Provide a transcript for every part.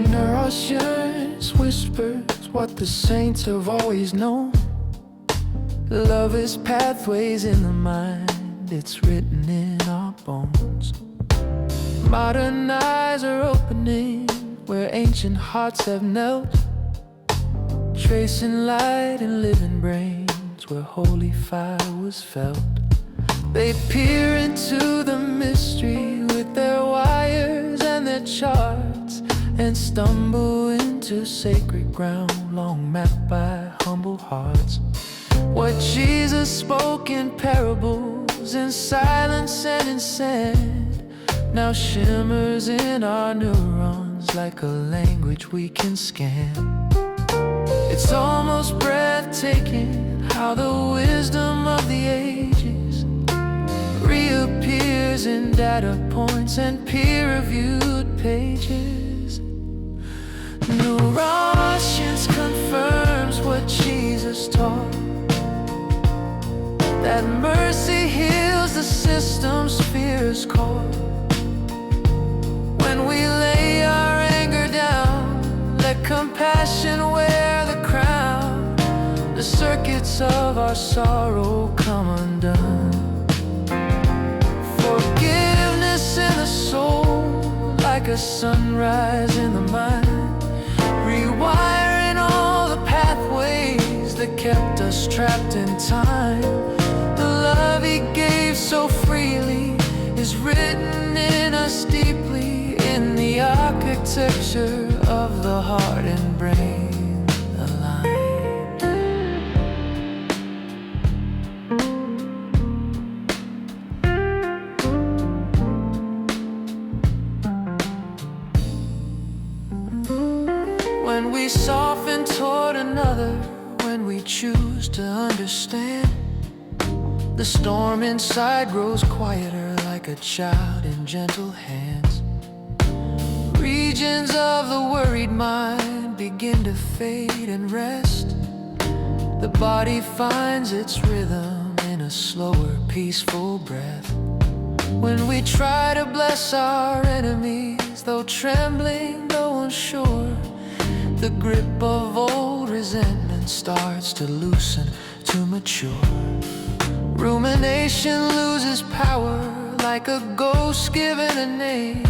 Neuroscience whispers what the saints have always known. Love is pathways in the mind, it's written in our bones. Modern eyes are opening where ancient hearts have knelt, tracing light in living brains where holy fire was felt. They peer into the mystery with their wires and their charts, and stumble into sacred ground long mapped by humble hearts. What Jesus spoke in parables, in silence and in sand, now shimmers in our neurons like a language we can scan. It's almost breathtaking how the wisdom of the ages reappears in data points and peer-reviewed pages. Neuroscience confirms what Jesus taught, that mercy heals the system's fears caught. When we lay our anger down, let compassion wear the crown. The circuits of our sorrow come undone. Forgiveness in the soul, like a sunrise in the mind, rewiring all the pathways that kept us trapped in time. The love He gave so freely is written in us deeply, in the architecture of the heart and brain aligned. When we soften toward another, when we choose to understand, the storm inside grows quieter like a child in gentle hands. Regions of the worried mind begin to fade and rest. The body finds its rhythm in a slower, peaceful breath. When we try to bless our enemies, though trembling, though unsure, the grip of old resentment starts to loosen, to mature. Rumination loses power like a ghost given a name,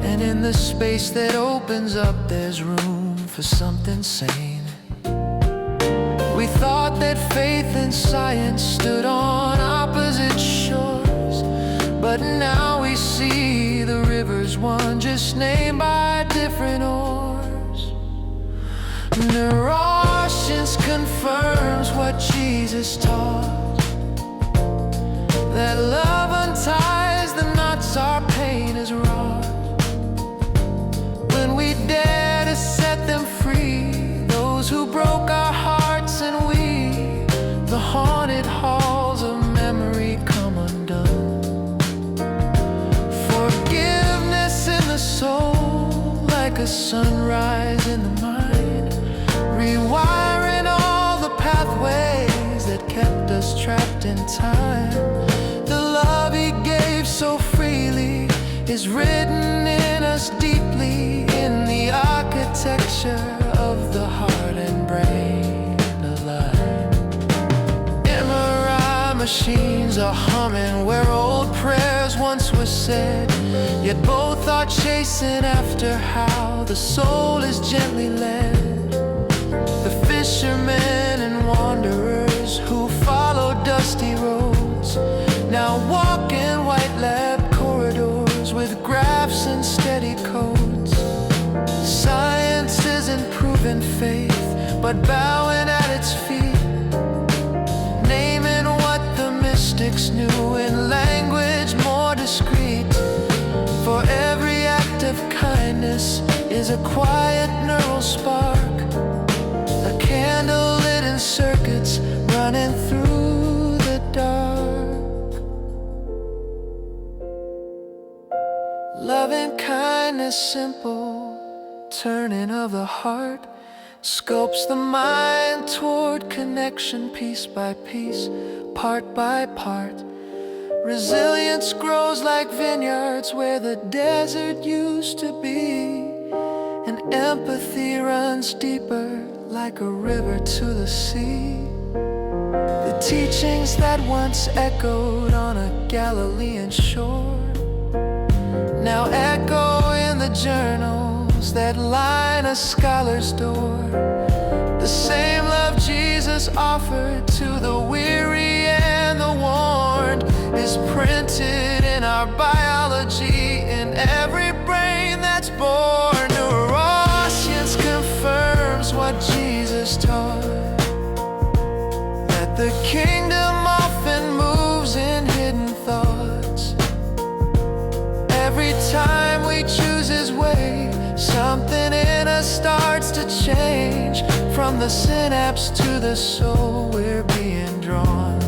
and in the space that opens up there's room for something sane. We thought that faith and science stood on opposite shores, but now we see the rivers one, just named by different oars. Neuroscience confirms what Jesus taught, that love unties the knots our pain has wrought. When we dare to set them free, those who broke our hearts, and we, the haunted halls of memory come undone. Forgiveness in the soul, like a sunrise in the mind, rewiring all the pathways that kept us trapped in time. The love He gave so freely is written in us deeply, in the architecture of the heart and brain aligned. MRI machines are humming where old prayers once were said, yet both are chasing after how the soul is gently led. The fishermen and wanderers who follow dusty roads now walk in white lab corridors with graphs and steady codes. Science isn't proven faith, but bowing at its feet, naming what the mystics knew in language more discreet. For every act of kindness is a quiet neural spark, a candle lit in circuits running through the dark. Loving kindness simple, turning of the heart, sculpts the mind toward connection piece by piece, part by part. Resilience grows like vineyards where the desert used to be, and Empathy runs deeper like a river to the sea. The teachings that once echoed on a Galilean shore now echo in the journals that line a scholar's door. The same love Jesus offered to the weary and the warned is printed in our biology, in every brain that's born. Neuroscience confirms what Jesus taught, that the kingdom often moves in hidden thoughts. Every time we choose his way, something in us starts to change. From the synapse to the soul, we're being drawn.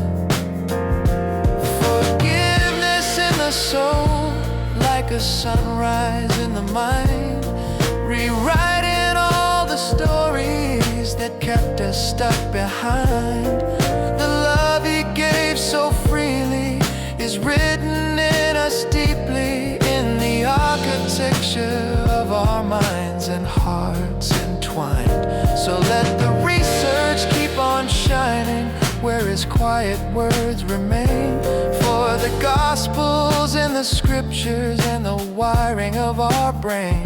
Forgiveness in the soul, like a sunrise in the mind, rewriting all the stories that kept us stuck behind. The love he gave so freely is written in us deeply, in the architecture of our minds and hearts entwined. So let the research keep on shining where his quiet words remain, for the gospels in the scriptures and the wiring of our brain.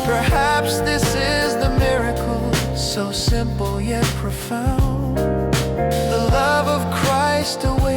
Perhaps this is the miracle, so simple yet profound. The love of Christ awaits